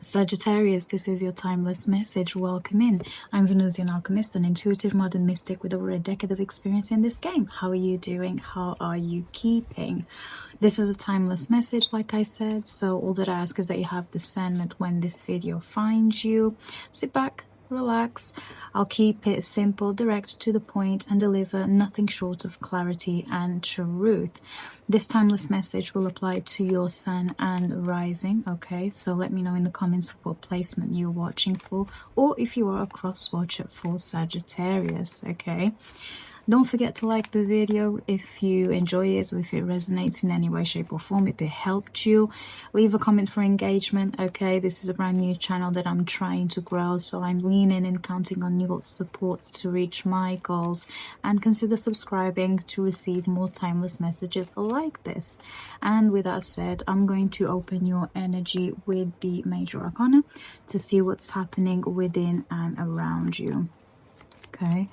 Sagittarius, this is your timeless message. Welcome in. I'm Venusian alchemist, an intuitive modern mystic with over a decade of experience in this game. How are you doing? How are you keeping? This is a timeless message, like I said, so all that I ask is that you have discernment when this video finds you. Sit back, relax. I'll keep it simple, direct, to the point, and deliver nothing short of clarity and truth. This timeless message will apply to your sun and rising, okay? So let me know in the comments what placement you're watching for, or if you are a cross watcher for Sagittarius, okay? Don't forget to like the video if you enjoy it, or if it resonates in any way, shape or form, if it helped you. Leave a comment for engagement, okay? This is a brand new channel that I'm trying to grow, so I'm leaning and counting on your support to reach my goals. And consider subscribing to receive more timeless messages like this. And with that said, I'm going to open your energy with the Major Arcana to see what's happening within and around you, okay?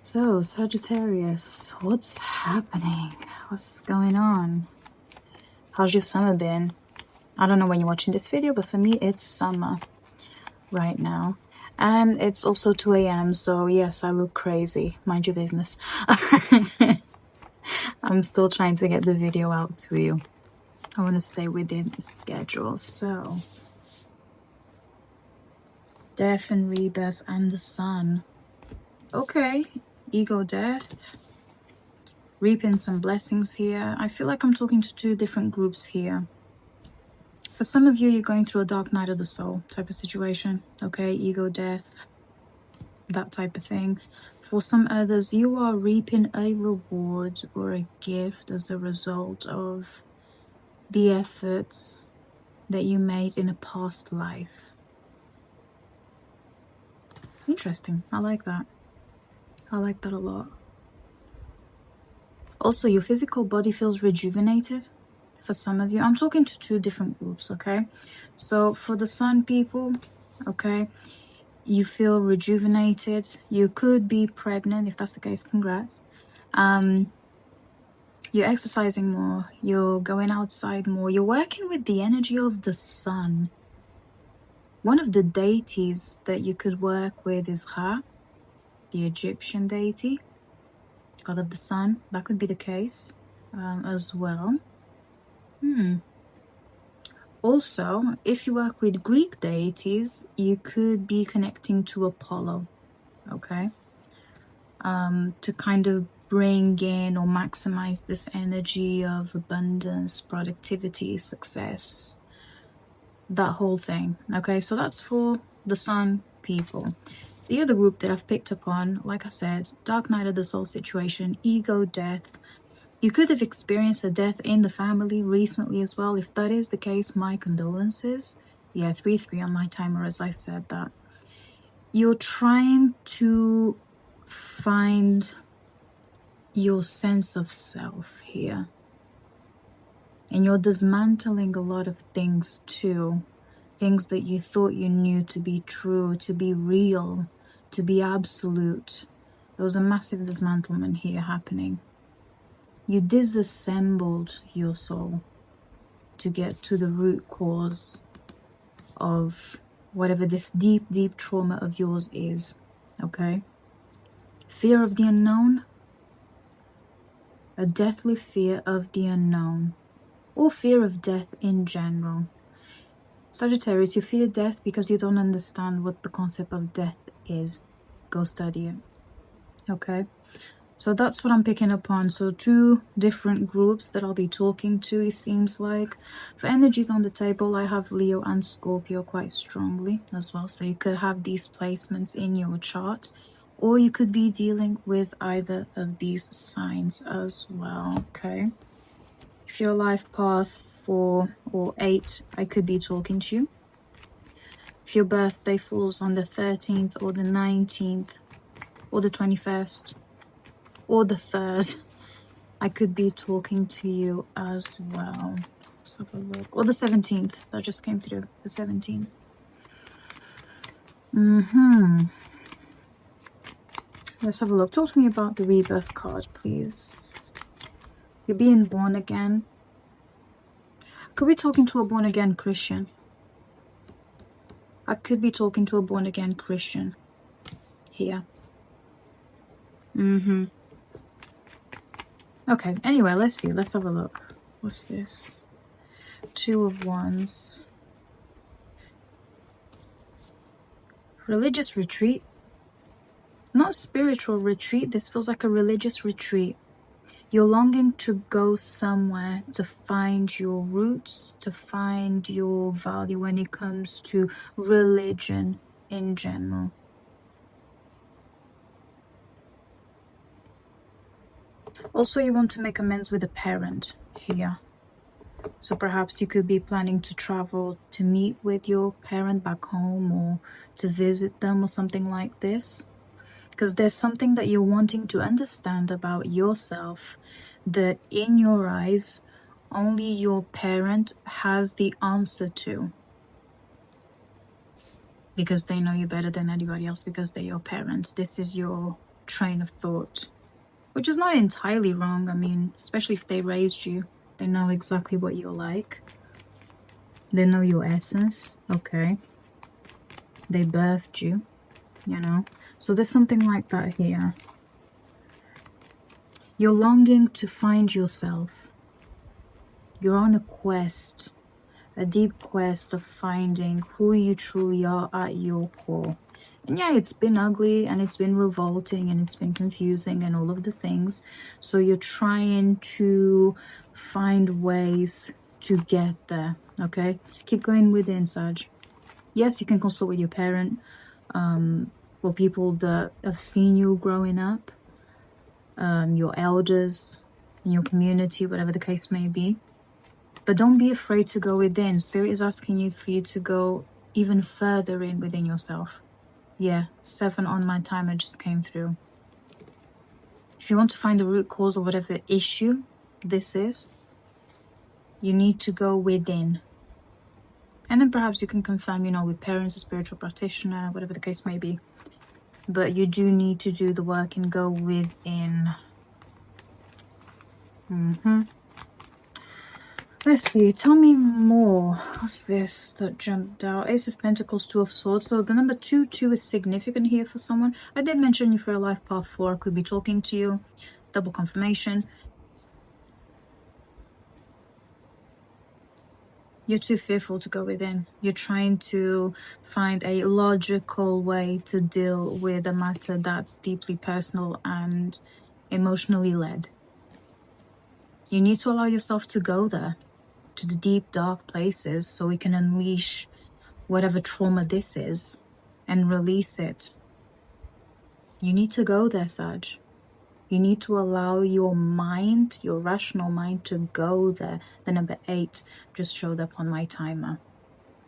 So, Sagittarius, what's happening? What's going on? How's your summer been? I don't know when you're watching this video, but for me, it's summer right now. And it's also 2 a.m., so yes, I look crazy. Mind your business. I'm still trying to get the video out to you. I want to stay within the schedule. So, death and rebirth and the sun. Okay. Ego death, reaping some blessings here. I feel like I'm talking to two different groups here. For some of you, you're going through a dark night of the soul type of situation, okay? Ego death, that type of thing. For some others, you are reaping a reward or a gift as a result of the efforts that you made in a past life. Interesting. I like that. I like that a lot. Also, your physical body feels rejuvenated for some of you. I'm talking to two different groups, okay? So for the sun people, okay, you feel rejuvenated. You could be pregnant. If that's the case, congrats. You're exercising more. You're going outside more. You're working with the energy of the sun. One of the deities that you could work with is Ra, the Egyptian deity, god of the sun. That could be the case as well. Also, if you work with Greek deities, you could be connecting to Apollo, okay? To kind of bring in or maximize this energy of abundance, productivity, success, that whole thing, okay? So that's for the sun people. The other group that I've picked up on, like I said, dark night of the soul situation, ego death. You could have experienced a death in the family recently as well. If that is the case, my condolences. Yeah, 3-3 on my timer as I said that. You're trying to find your sense of self here. And you're dismantling a lot of things too. Things that you thought you knew to be true, to be real, to be absolute. There was a massive dismantlement here happening. You disassembled your soul to get to the root cause of whatever this deep, deep trauma of yours is, okay? Fear of the unknown, a deathly fear of the unknown, or fear of death in general. Sagittarius, you fear death because you don't understand what the concept of death is. Go study it, okay? So that's what I'm picking up on. So two different groups that I'll be talking to, it seems like. For energies on the table, I have Leo and Scorpio quite strongly as well. So you could have these placements in your chart, or you could be dealing with either of these signs as well, okay? If your life path 4 or 8, I could be talking to you. If your birthday falls on the 13th or the 19th or the 21st or the 3rd, I could be talking to you as well. Let's have a look. Or the 17th, that just came through, the 17th. Let's have a look. Talk to me about the rebirth card, please. You're being born again. Could be talking to a born again Christian. I could be talking to a born-again Christian here. Okay, anyway, let's see. Let's have a look. What's this? 2 of Wands. Religious retreat. Not spiritual retreat. This feels like a religious retreat. You're longing to go somewhere to find your roots, to find your value when it comes to religion in general. Also, you want to make amends with a parent here. So perhaps you could be planning to travel to meet with your parent back home or to visit them or something like this. Because there's something that you're wanting to understand about yourself that in your eyes, only your parent has the answer to. Because they know you better than anybody else, because they're your parent. This is your train of thought. Which is not entirely wrong. I mean, especially if they raised you. They know exactly what you're like. They know your essence. Okay. They birthed you, you know. So there's something like that here. You're longing to find yourself. You're on a quest, a deep quest of finding who you truly are at your core. And yeah, it's been ugly and it's been revolting and it's been confusing and all of the things. So you're trying to find ways to get there, okay? Keep going within, Sag. Yes, you can consult with your parent, or people that have seen you growing up, your elders in your community, whatever the case may be. But don't be afraid to go within. Spirit is asking you for you to go even further in within yourself. Yeah, 7 on my timer just came through. If you want to find the root cause of whatever issue this is, you need to go within. And then perhaps you can confirm, you know, with parents, a spiritual practitioner, whatever the case may be. But you do need to do the work and go within. Let's see. Tell me more. What's this that jumped out? Ace of Pentacles, 2 of Swords. So the number 2 is significant here for someone. I did mention you for a life path 4. Could be talking to you. Double confirmation. You're too fearful to go within. You're trying to find a logical way to deal with a matter that's deeply personal and emotionally led. You need to allow yourself to go there, to the deep, dark places, so we can unleash whatever trauma this is and release it. You need to go there, Sag. You need to allow your mind, your rational mind, to go there. The number 8 just showed up on my timer.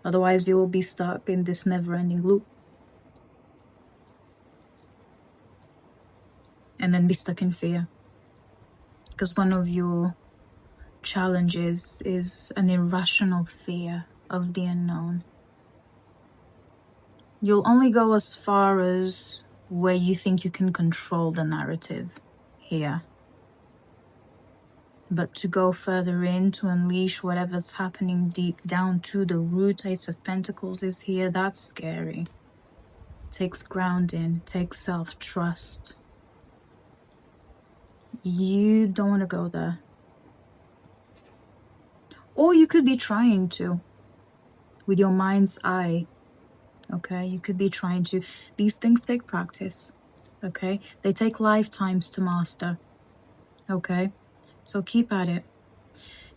Otherwise, you will be stuck in this never-ending loop. And then be stuck in fear. Because one of your challenges is an irrational fear of the unknown. You'll only go as far as where you think you can control the narrative here. But to go further in, to unleash whatever's happening deep down to the root, Ace of Pentacles is here. That's scary. It takes grounding, it takes self-trust. You don't want to go there. Or you could be trying to, with your mind's eye. Okay, you could be trying to. These things take practice. Okay, they take lifetimes to master. Okay, so keep at it.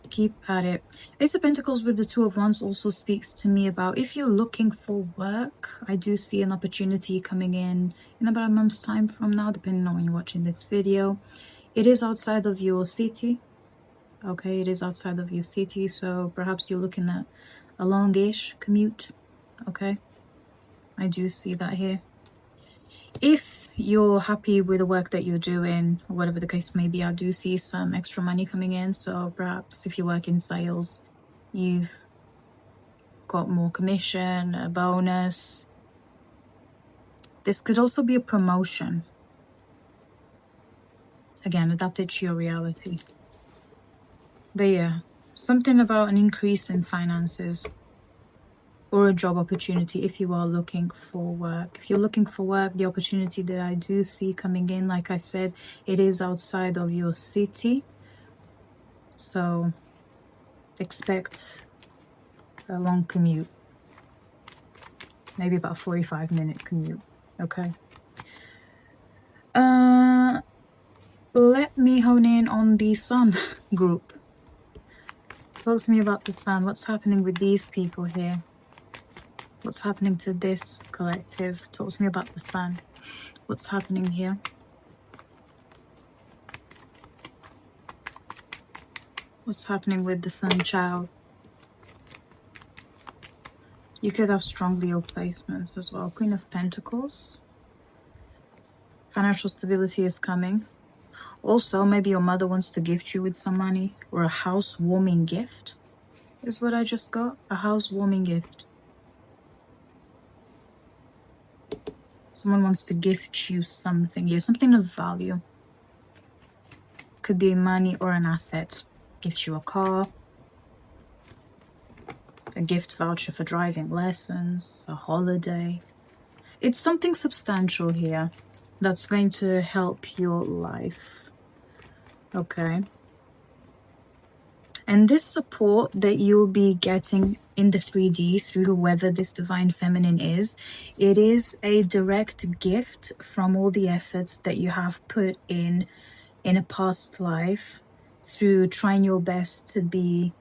Keep at it. Ace of Pentacles with the 2 of Wands also speaks to me about if you're looking for work. I do see an opportunity coming in about a month's time from now, depending on when you're watching this video. It is outside of your city. Okay, it is outside of your city, so perhaps you're looking at a longish commute. Okay, I do see that here. If you're happy with the work that you're doing, or whatever the case may be, I do see some extra money coming in. So perhaps if you work in sales, you've got more commission, a bonus. This could also be a promotion. Again, adapted to your reality. But yeah, something about an increase in finances. or a job opportunity if you are looking for work. If you're looking for work, the opportunity that I do see coming in, like I said, it is outside of your city. So expect a long commute, maybe about 45-minute commute. Okay. Let me hone in on the Sun group. Talk to me about the Sun. What's happening with these people here? What's happening to this collective? Talk to me about the Sun. What's happening here? What's happening with the Sun child? You could have strong Leo placements as well. Queen of Pentacles. Financial stability is coming. Also, maybe your mother wants to gift you with some money, or a housewarming gift is what I just got. A housewarming gift. Someone wants to gift you something here, something of value. Could be money or an asset. Gift you a car, a gift voucher for driving lessons, a holiday. It's something substantial here that's going to help your life. Okay. And this support that you'll be getting in the 3D through whoever this divine feminine is, it is a direct gift from all the efforts that you have put in a past life through trying your best to be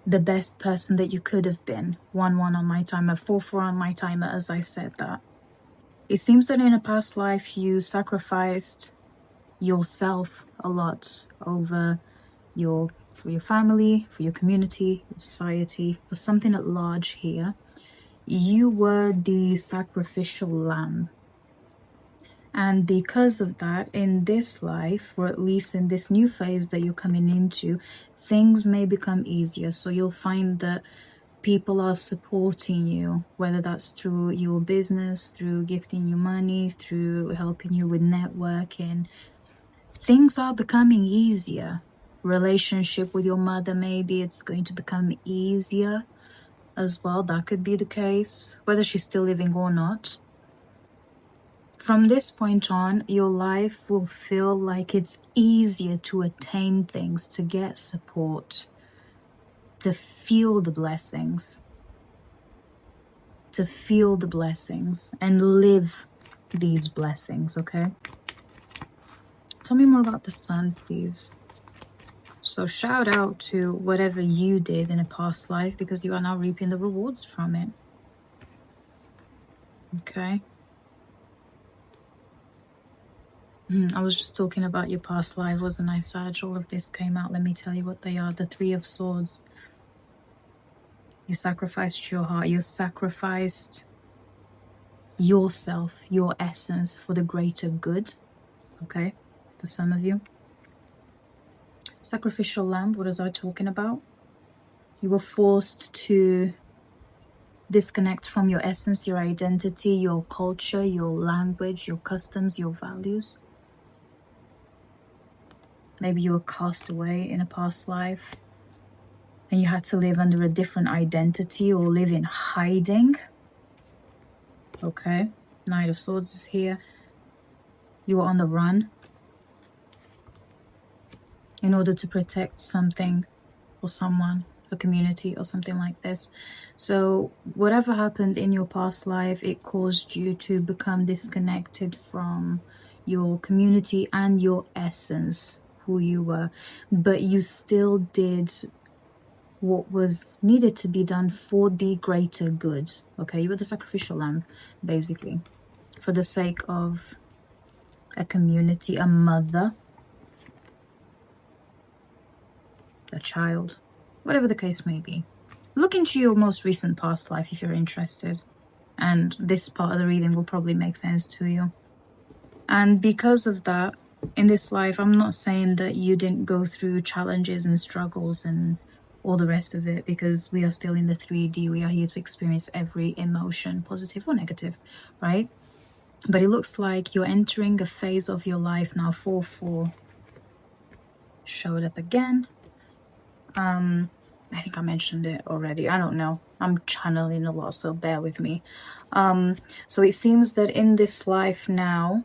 the best person that you could have been. 1-1 on my timer, 4-4 on my timer, as I said that. It seems that in a past life you sacrificed yourself a lot over for your family, for your community, your society, for something at large here. You were the sacrificial lamb. And because of that, in this life, or at least in this new phase that you're coming into, things may become easier. So you'll find that people are supporting you, whether that's through your business, through gifting you money, through helping you with networking. Things are becoming easier. Relationship with your mother, maybe it's going to become easier as well. That could be the case, whether she's still living or not. From this point on, your life will feel like it's easier to attain things, to get support, to feel the blessings, and live these blessings, okay? Tell me more about the Sun, please. So shout out to whatever you did in a past life, because you are now reaping the rewards from it. Okay. I was just talking about your past life, wasn't I, Sag? All of this came out. Let me tell you what they are. The Three of Swords. You sacrificed your heart. You sacrificed yourself, your essence, for the greater good. Okay, for some of you. Sacrificial lamb, what is I talking about? You were forced to disconnect from your essence, your identity, your culture, your language, your customs, your values. Maybe you were cast away in a past life and you had to live under a different identity or live in hiding. Okay, Knight of Swords is here. You were on the run in order to protect something or someone, a community or something like this. So whatever happened in your past life, it caused you to become disconnected from your community and your essence, who you were, but you still did what was needed to be done for the greater good. Okay, you were the sacrificial lamb, basically, for the sake of a community, a mother, a child, whatever the case may be. Look into your most recent past life if you're interested, and this part of the reading will probably make sense to you. And because of that, in this life, I'm not saying that you didn't go through challenges and struggles and all the rest of it, because we are still in the 3D. We are here to experience every emotion, positive or negative, right? But it looks like you're entering a phase of your life now. 4-4 showed up again. I think I mentioned it already. I don't know. I'm channeling a lot, so bear with me. So it seems that in this life now,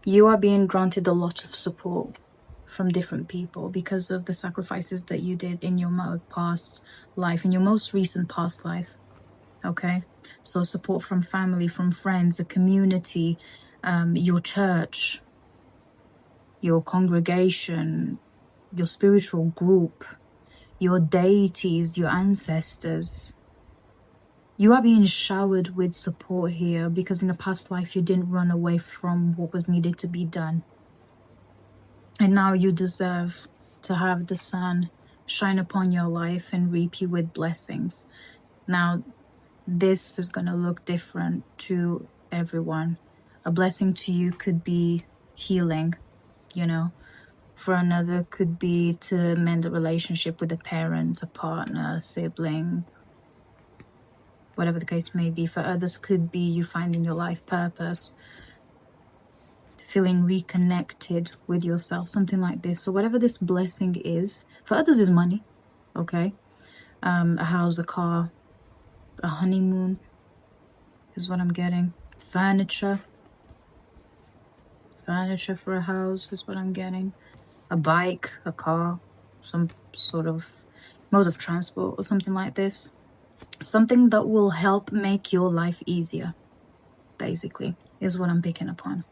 you are being granted a lot of support from different people because of the sacrifices that you did in your past life, in your most recent past life. Okay, so support from family, from friends, the community, your church, your congregation, your spiritual group, your deities, your ancestors. You are being showered with support here because in a past life you didn't run away from what was needed to be done. And now you deserve to have the sun shine upon your life and reap you with blessings. Now, this is going to look different to everyone. A blessing to you could be healing, you know. For another could be to mend a relationship with a parent, a partner, a sibling, whatever the case may be. For others could be you finding your life purpose, feeling reconnected with yourself, something like this. So whatever this blessing is, for others is money, okay? A house, a car, a honeymoon is what I'm getting. Furniture for a house is what I'm getting. A bike, a car, some sort of mode of transport or something like this. Something that will help make your life easier, basically, is what I'm picking up on.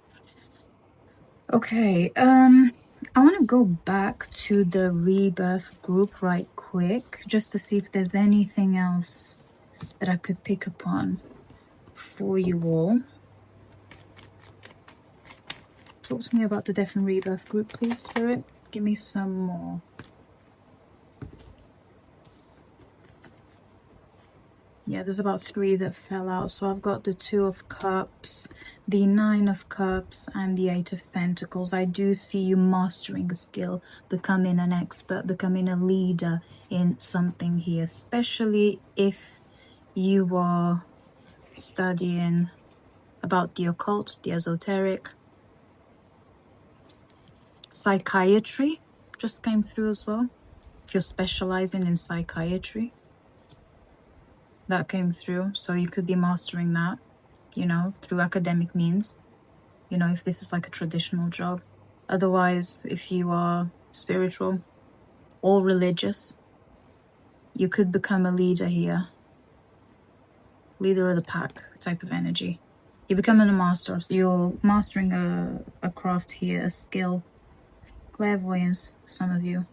Okay, I want to go back to the rebirth group right quick, just to see if there's anything else that I could pick up on for you all. Talk to me about the death and rebirth group, please, Spirit. Give me some more. Yeah, there's about 3 that fell out. So I've got the 2 of Cups, the 9 of Cups, and the 8 of Pentacles. I do see you mastering a skill, becoming an expert, becoming a leader in something here, especially if you are studying about the occult, the esoteric. Psychiatry just came through as well. If you're specializing in psychiatry, that came through. So you could be mastering that, you know, through academic means, you know, if this is like a traditional job. Otherwise, if you are spiritual or religious, you could become a leader here. Leader of the pack type of energy. You're becoming a master. So you're mastering a craft here, a skill. Clairvoyance, for some of you,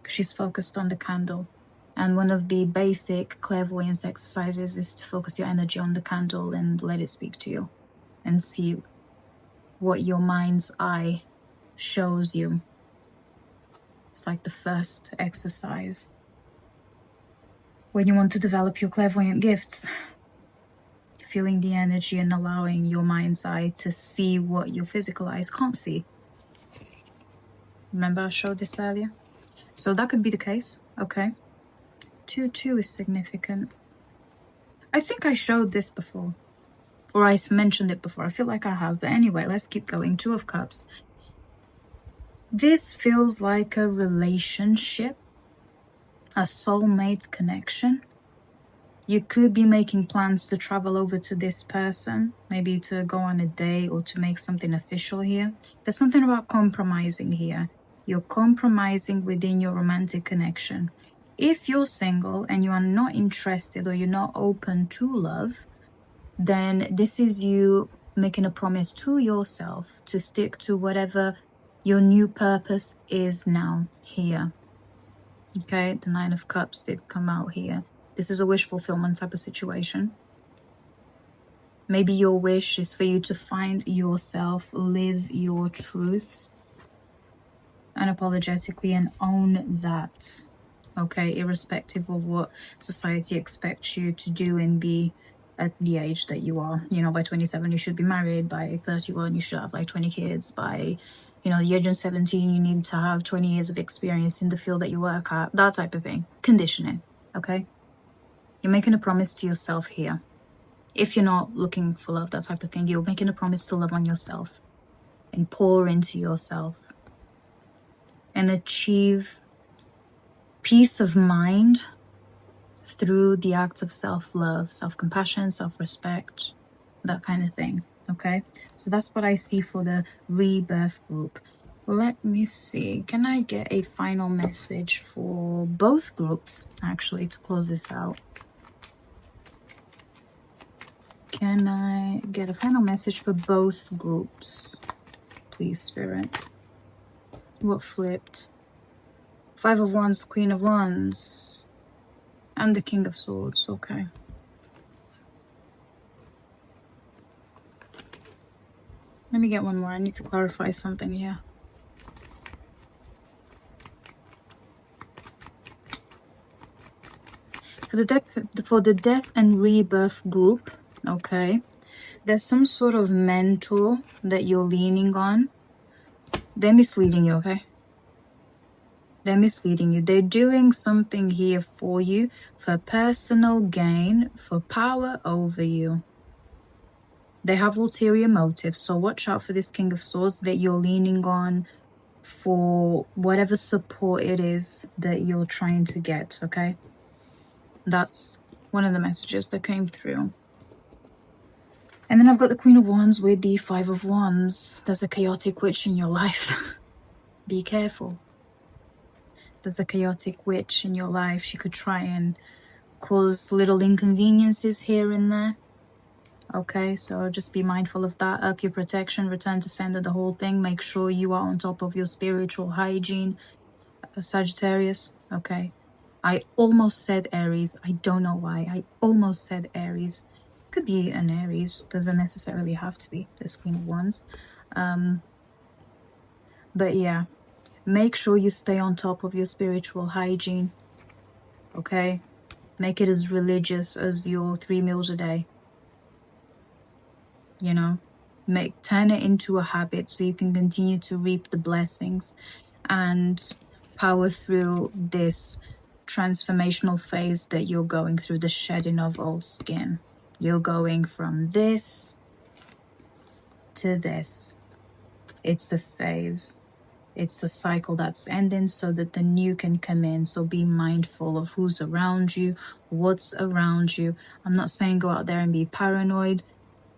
because she's focused on the candle. And one of the basic clairvoyance exercises is to focus your energy on the candle and let it speak to you and see what your mind's eye shows you. It's like the first exercise when you want to develop your clairvoyant gifts. Feeling the energy and allowing your mind's eye to see what your physical eyes can't see. Remember I showed this earlier? So that could be the case, okay? 2-2 is significant. I think I showed this before, or I mentioned it before. I feel like I have, but anyway, let's keep going. 2 of Cups. This feels like a relationship, a soulmate connection. You could be making plans to travel over to this person, maybe to go on a date or to make something official here. There's something about compromising here. You're compromising within your romantic connection. If you're single and you are not interested or you're not open to love, then this is you making a promise to yourself to stick to whatever your new purpose is now here. Okay, the 9 of Cups did come out here. This is a wish fulfillment type of situation. Maybe your wish is for you to find yourself, live your truths unapologetically and own that. Okay, irrespective of what society expects you to do and be at the age that you are. You know, by 27 you should be married, by 31 you should have like 20 kids, by, you know, the age of 17 you need to have 20 years of experience in the field that you work at, that type of thing. Conditioning, okay? You're making a promise to yourself here. If you're not looking for love, that type of thing, you're making a promise to love on yourself and pour into yourself and achieve peace of mind through the act of self-love, self-compassion, self-respect, that kind of thing. Okay, so that's what I see for the rebirth group. Let me see, can I get a final message for both groups, actually, to close this out? Can I get a final message for both groups, please, Spirit? What flipped? Five of Wands, Queen of Wands, and the King of Swords. Okay. Let me get one more. I need to clarify something here. For the death and rebirth group, okay, there's some sort of mentor that you're leaning on. They're misleading you, okay? They're misleading you. They're doing something here for you for personal gain, for power over you. They have ulterior motives, so watch out for this King of Swords that you're leaning on for whatever support it is that you're trying to get, okay? That's one of the messages that came through. And then I've got the Queen of Wands with the Five of Wands. There's a chaotic witch in your life. Be careful. There's a chaotic witch in your life. She could try and cause little inconveniences here and there. Okay, so just be mindful of that. Up your protection, return to sender, the whole thing. Make sure you are on top of your spiritual hygiene, Sagittarius. Okay. I almost said Aries. I don't know why. I almost said Aries. Could be an Aries. Doesn't necessarily have to be this Queen of Wands. But yeah, make sure you stay on top of your spiritual hygiene. Okay? Make it as religious as your 3 meals a day. You know? Turn it into a habit so you can continue to reap the blessings and power through this transformational phase that you're going through, the shedding of old skin. You're going from this to this. It's a phase. It's a cycle that's ending so that the new can come in. So be mindful of who's around you, what's around you. I'm not saying go out there and be paranoid.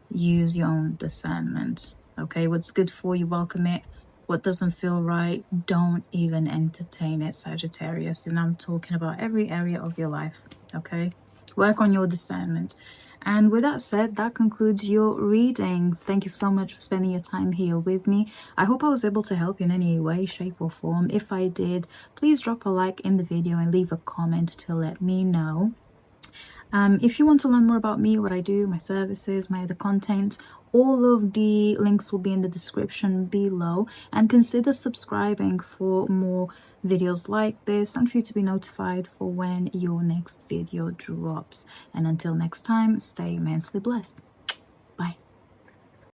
Use your own discernment. Okay, what's good for you, welcome it. What doesn't feel right, don't even entertain it, Sagittarius. And I'm talking about every area of your life, okay? Work on your discernment. And with that said, that concludes your reading. Thank you so much for spending your time here with me. I hope I was able to help you in any way, shape, or form. If I did, please drop a like in the video and leave a comment to let me know. If you want to learn more about me, what I do, my services, my other content, all of the links will be in the description below. And consider subscribing for more videos like this and for you to be notified for when your next video drops. And until next time, stay immensely blessed.